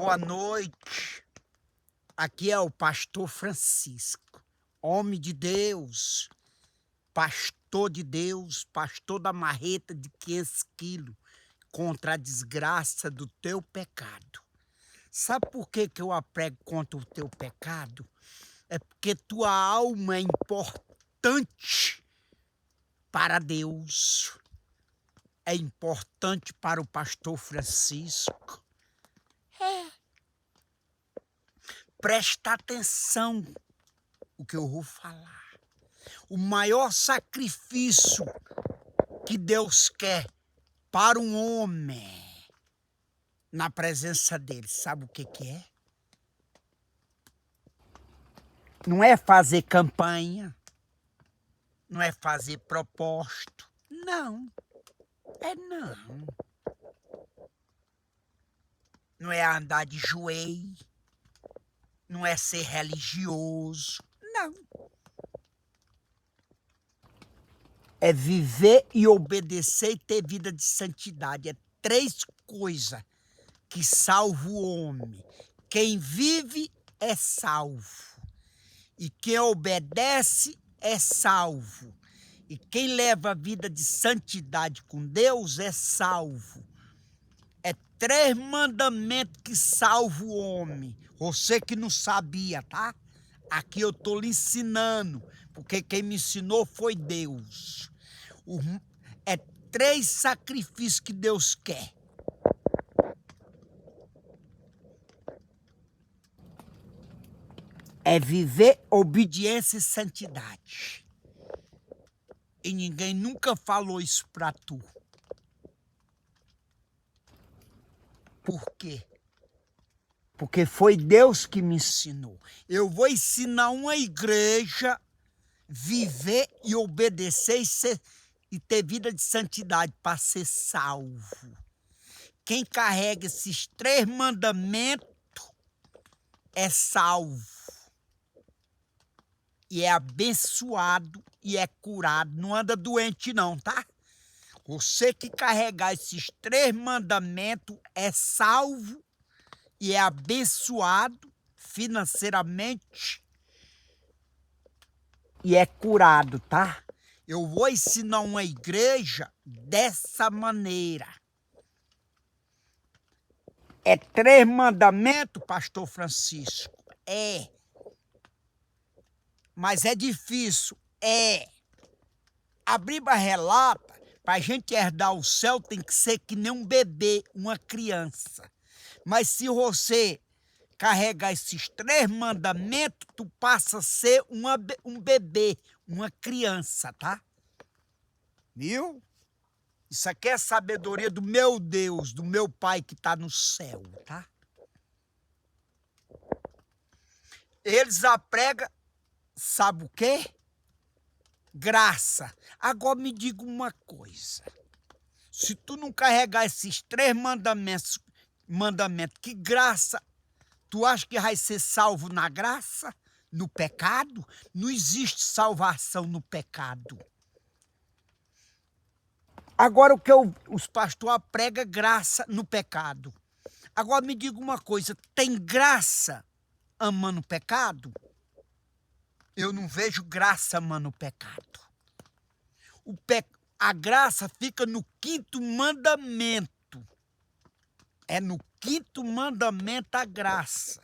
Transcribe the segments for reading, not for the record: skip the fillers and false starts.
Boa noite. Aqui é o pastor Francisco, homem de Deus, pastor de Deus, pastor da marreta de 500 quilos contra a desgraça do teu pecado. Sabe por que eu aprego contra o teu pecado? É porque tua alma é importante para Deus, é importante para o pastor Francisco. Presta atenção o que eu vou falar. O maior sacrifício que Deus quer para um homem na presença dele, sabe o que é? Não é fazer campanha, não é fazer propósito, não. Não. Não é andar de joelho, não é ser religioso, não. É viver e obedecer e ter vida de santidade. É 3 coisas que salvam o homem. Quem vive é salvo. E quem obedece é salvo. E quem leva a vida de santidade com Deus é salvo. É 3 mandamentos que salvam o homem. Você que não sabia, tá? Aqui eu estou lhe ensinando, porque quem me ensinou foi Deus. É 3 sacrifícios que Deus quer. É viver obediência e santidade. E ninguém nunca falou isso pra tu. Por quê? Porque foi Deus que me ensinou. Eu vou ensinar uma igreja viver e obedecer e ter vida de santidade para ser salvo. Quem carrega esses 3 mandamentos é salvo. E é abençoado e é curado. Não anda doente não, tá? Você que carregar esses 3 mandamentos é salvo e é abençoado financeiramente e é curado, tá? Eu vou ensinar uma igreja dessa maneira. É 3 mandamentos, pastor Francisco? É. Mas é difícil? É. A Bíblia relata, para a gente herdar o céu tem que ser que nem um bebê, uma criança. Mas se você carregar esses 3 mandamentos, tu passa a ser um bebê, uma criança, tá? Viu? Isso aqui é sabedoria do meu Deus, do meu Pai que está no céu, tá? Eles apregam, sabe o quê? Graça. Agora me diga uma coisa. Se tu não carregar esses 3 mandamentos, que graça, tu acha que vai ser salvo na graça? No pecado? Não existe salvação no pecado. Agora o que os pastores pregam graça no pecado. Agora me diga uma coisa, tem graça amando o pecado? Eu não vejo graça amando o pecado. A graça fica no 5º mandamento. É no 5º mandamento a graça.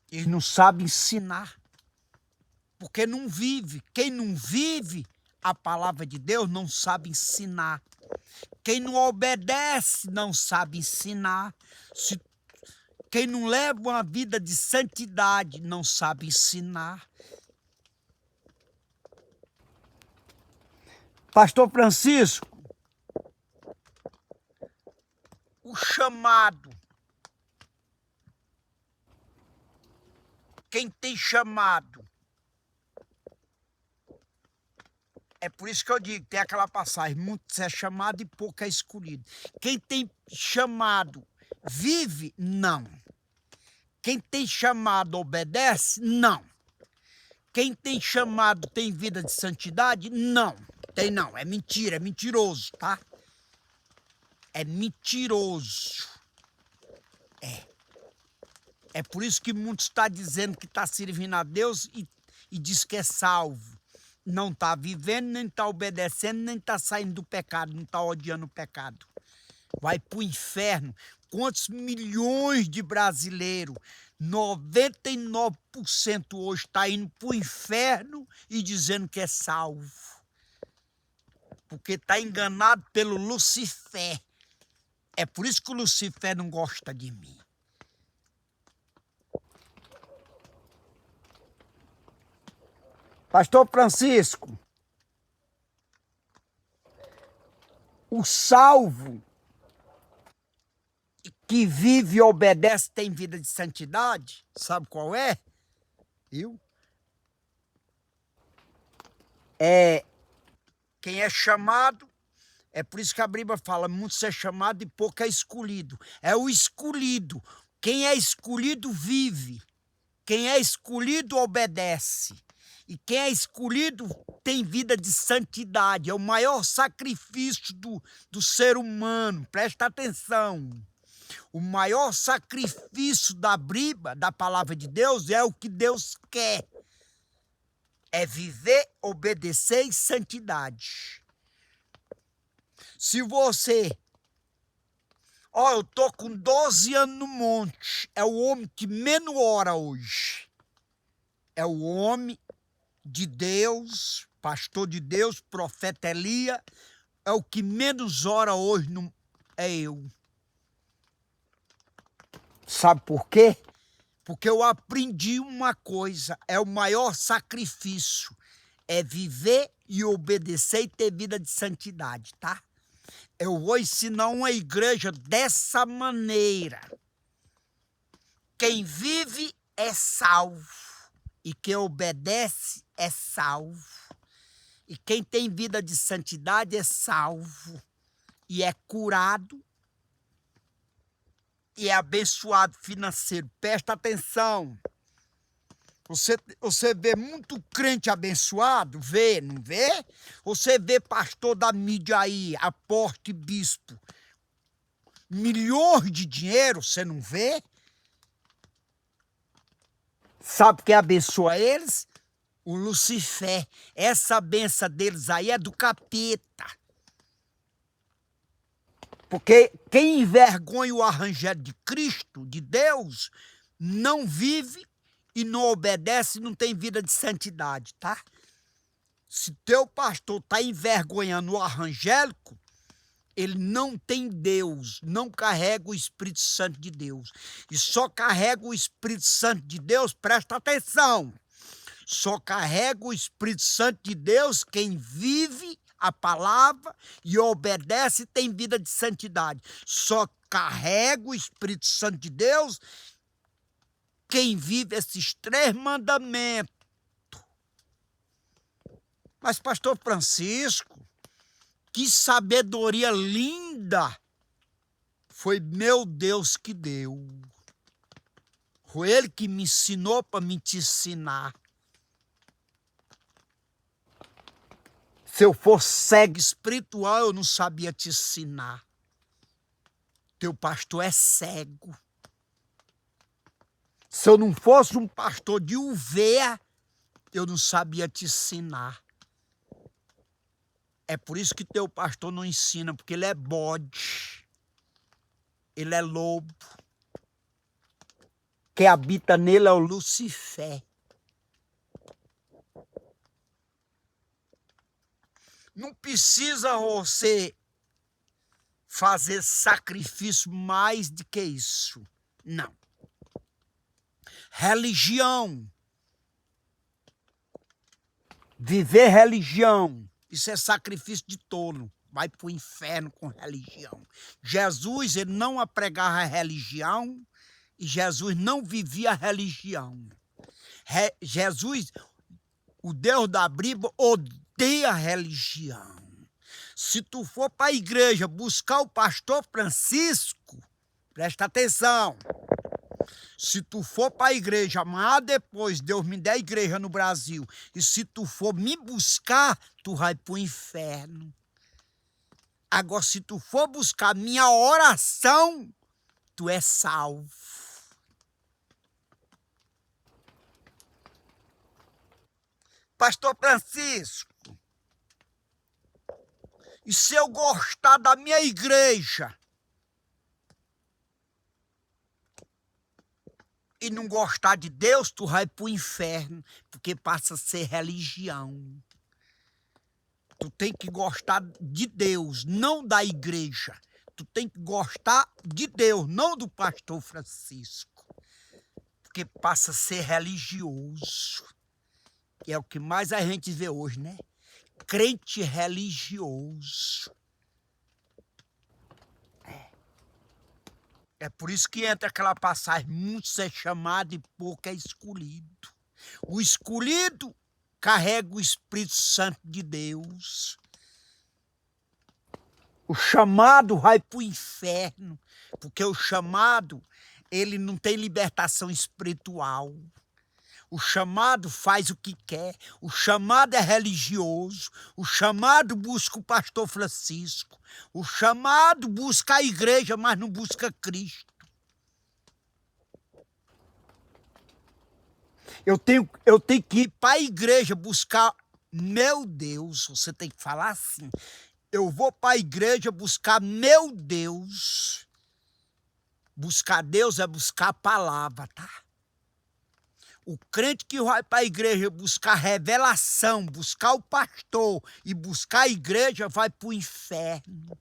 Eles não sabem ensinar. Porque não vive. Quem não vive a palavra de Deus não sabe ensinar. Quem não obedece não sabe ensinar. Quem não leva uma vida de santidade não sabe ensinar. Pastor Francisco, o chamado. Quem tem chamado. É por isso que eu digo, tem aquela passagem, muitos é chamado e pouco é escolhido. Quem tem chamado vive? Não. Quem tem chamado obedece? Não. Quem tem chamado tem vida de santidade? Não. Tem não, é mentira, é mentiroso, tá? É mentiroso. É por isso que muitos estão dizendo que está servindo a Deus e diz que é salvo. Não está vivendo, nem está obedecendo, nem está saindo do pecado, não está odiando o pecado. Vai para o inferno. Quantos milhões de brasileiros? 99% hoje está indo para o inferno e dizendo que é salvo. Porque está enganado pelo Lucifer. É por isso que o Lucifer não gosta de mim. Pastor Francisco, o salvo que vive e obedece tem vida de santidade, sabe qual é? É quem é chamado, é por isso que a Bíblia fala, muito é chamado e pouco é escolhido. É o escolhido. Quem é escolhido vive. Quem é escolhido obedece. E quem é escolhido tem vida de santidade. É o maior sacrifício do ser humano. Presta atenção. O maior sacrifício da Bíblia, da palavra de Deus, é o que Deus quer. É viver, obedecer em santidade. Se você... eu tô com 12 anos no monte. É o homem que menos ora hoje. É o homem de Deus, pastor de Deus, profeta Elias. É o que menos ora hoje. É eu. Sabe por quê? Porque eu aprendi uma coisa. É o maior sacrifício. É viver e obedecer e ter vida de santidade, tá? Eu vou ensinar uma igreja dessa maneira. Quem vive é salvo. E quem obedece é salvo. E quem tem vida de santidade é salvo. E é curado. E é abençoado financeiro. Presta atenção. Você vê muito crente abençoado? Vê, não vê? Você vê pastor da mídia aí, apóstolo e bispo. Milhões de dinheiro, você não vê? Sabe quem abençoa eles? O Lucifer. Essa benção deles aí é do capeta. Porque quem envergonha o evangelho de Cristo, de Deus, não vive e não obedece, não tem vida de santidade, tá? Se teu pastor está envergonhando o evangélico, ele não tem Deus, não carrega o Espírito Santo de Deus. E só carrega o Espírito Santo de Deus, presta atenção, só carrega o Espírito Santo de Deus quem vive a palavra e obedece e tem vida de santidade. Só carrega o Espírito Santo de Deus quem vive esses 3 mandamentos. Mas, pastor Francisco, que sabedoria linda foi meu Deus que deu. Foi Ele que me ensinou para me te ensinar. Se eu fosse cego espiritual, eu não sabia te ensinar. Teu pastor é cego. Se eu não fosse um pastor de uveia, eu não sabia te ensinar. É por isso que teu pastor não ensina, porque ele é bode. Ele é lobo. Quem habita nele é o Lucifer. Não precisa você fazer sacrifício mais do que isso. Não. Religião. Viver religião. Isso é sacrifício de tolo. Vai para o inferno com religião. Jesus, ele não pregava a religião e Jesus não vivia a religião. Jesus, o Deus da Bíblia, odeia a religião. Se tu for para a igreja buscar o pastor Francisco, presta atenção. Se tu for para a igreja, amanhã depois Deus me der a igreja no Brasil, e se tu for me buscar, tu vai para o inferno. Agora, se tu for buscar minha oração, tu é salvo. Pastor Francisco, e se eu gostar da minha igreja e não gostar de Deus, tu vai pro inferno, porque passa a ser religião. Tu tem que gostar de Deus, não da igreja. Tu tem que gostar de Deus, não do pastor Francisco, porque passa a ser religioso. E é o que mais a gente vê hoje, né? Crente religioso. É por isso que entra aquela passagem, muitos é chamado e pouco é escolhido. O escolhido carrega o Espírito Santo de Deus. O chamado vai para o inferno, porque o chamado, ele não tem libertação espiritual. O chamado faz o que quer, o chamado é religioso, o chamado busca o pastor Francisco, o chamado busca a igreja, mas não busca Cristo. Eu tenho que ir para a igreja buscar, meu Deus, você tem que falar assim, eu vou para a igreja buscar meu Deus. Buscar Deus é buscar a palavra, tá? O crente que vai para a igreja buscar revelação, buscar o pastor e buscar a igreja, vai para o inferno.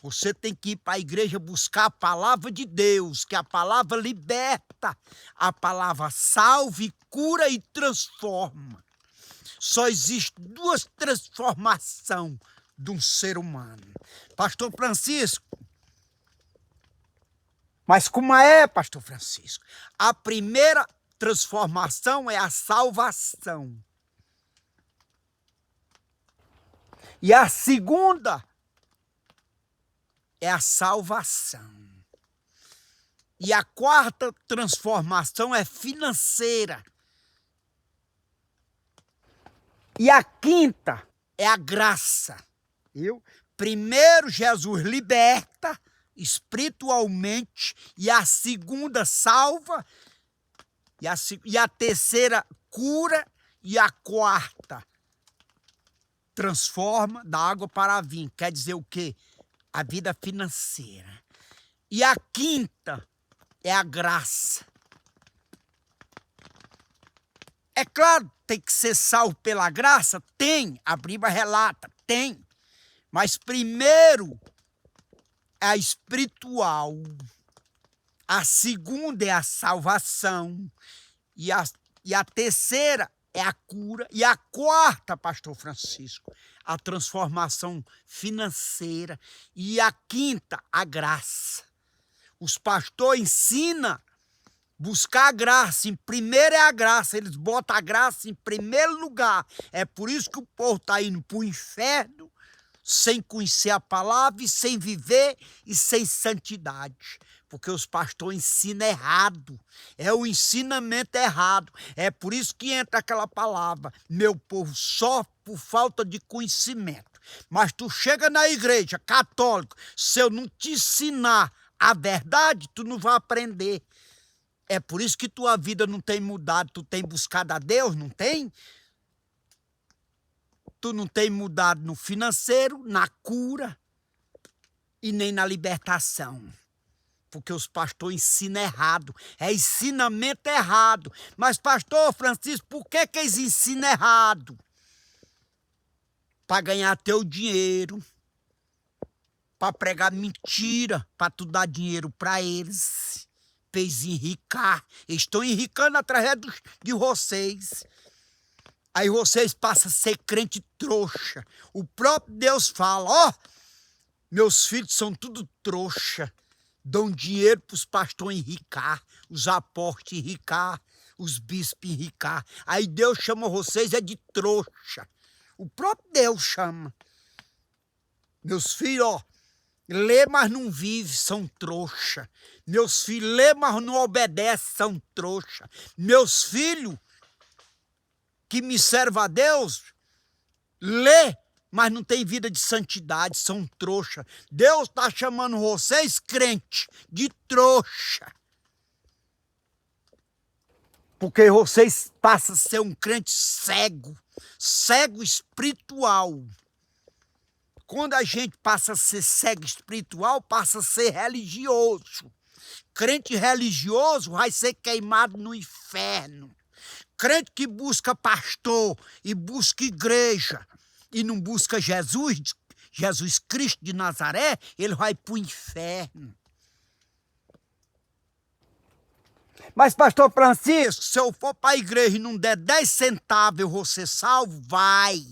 Você tem que ir para a igreja buscar a palavra de Deus, que a palavra liberta, a palavra salva, cura e transforma. Só existe duas transformações de um ser humano. Pastor Francisco, mas como é, pastor Francisco? A primeira transformação é a salvação. E a segunda é a salvação. E a quarta transformação é financeira. E a quinta é a graça. Viu? Primeiro, Jesus liberta espiritualmente, e a segunda salva, e a terceira cura, e a quarta transforma da água para vinho. Quer dizer o quê? A vida financeira. E a quinta é a graça. É claro, tem que ser salvo pela graça? Tem, a Bíblia relata, tem. Mas primeiro é a espiritual. A segunda é a salvação. E a terceira é a cura. E a quarta, pastor Francisco, a transformação financeira. E a quinta, a graça. Os pastores ensinam buscar a graça. Em primeiro é a graça. Eles botam a graça em primeiro lugar. É por isso que o povo está indo para o inferno, sem conhecer a palavra e sem viver e sem santidade. Porque os pastores ensinam errado. É o ensinamento errado. É por isso que entra aquela palavra, meu povo sofre por falta de conhecimento. Mas tu chega na igreja católica, se eu não te ensinar a verdade, tu não vai aprender. É por isso que tua vida não tem mudado, tu tem buscado a Deus, não tem? Tu não tem mudado no financeiro, na cura e nem na libertação. Porque os pastores ensinam errado. É ensinamento errado. Mas, pastor Francisco, por que eles ensinam errado? Para ganhar teu dinheiro. Para pregar mentira. Para tu dar dinheiro para eles. Para eles enricar. Eles estão enricando através de vocês. Aí vocês passam a ser crente trouxa. O próprio Deus fala, ó, meus filhos são tudo trouxa. Dão dinheiro para os pastores enricar, os apóstolos enricar, os bispos enricar. Aí Deus chama vocês de trouxa. O próprio Deus chama. Meus filhos, ó, lê, mas não vive, são trouxa. Meus filhos, lê, mas não obedece, são trouxa. Meus filhos, que me servem a Deus, lê, mas não tem vida de santidade, são trouxa. Deus está chamando vocês, crente, de trouxa. Porque vocês passam a ser um crente cego, cego espiritual. Quando a gente passa a ser cego espiritual, passa a ser religioso. Crente religioso vai ser queimado no inferno. Crente que busca pastor e busca igreja e não busca Jesus Cristo de Nazaré, ele vai para o inferno. Mas, pastor Francisco, se eu for para a igreja e não der 10 centavos, eu vou ser salvo? Vai.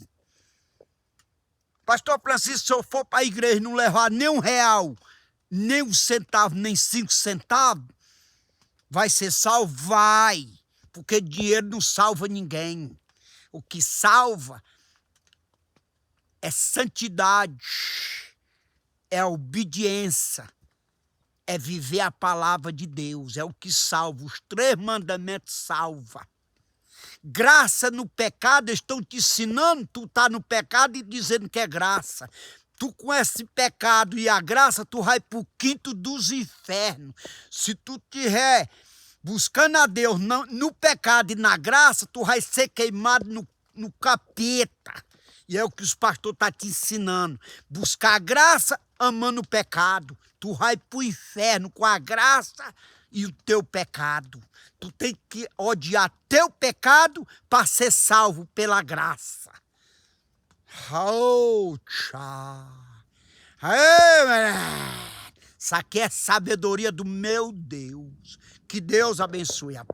Pastor Francisco, se eu for para a igreja e não levar nem R$1, nem 1 centavo, nem 5 centavos, vai ser salvo? Vai. Porque dinheiro não salva ninguém. O que salva é santidade, é obediência, é viver a palavra de Deus, é o que salva. Os 3 mandamentos salva. Graça no pecado, estão te ensinando, tu tá no pecado e dizendo que é graça. Tu com esse pecado e a graça, tu vai pro quinto dos infernos. Se tu tiver buscando a Deus no pecado e na graça, tu vai ser queimado no capeta. E é o que os pastores estão te ensinando. Buscar a graça amando o pecado. Tu vai pro inferno com a graça e o teu pecado. Tu tem que odiar teu pecado para ser salvo pela graça. Oh, tchau. Isso aqui é sabedoria do meu Deus. Que Deus abençoe a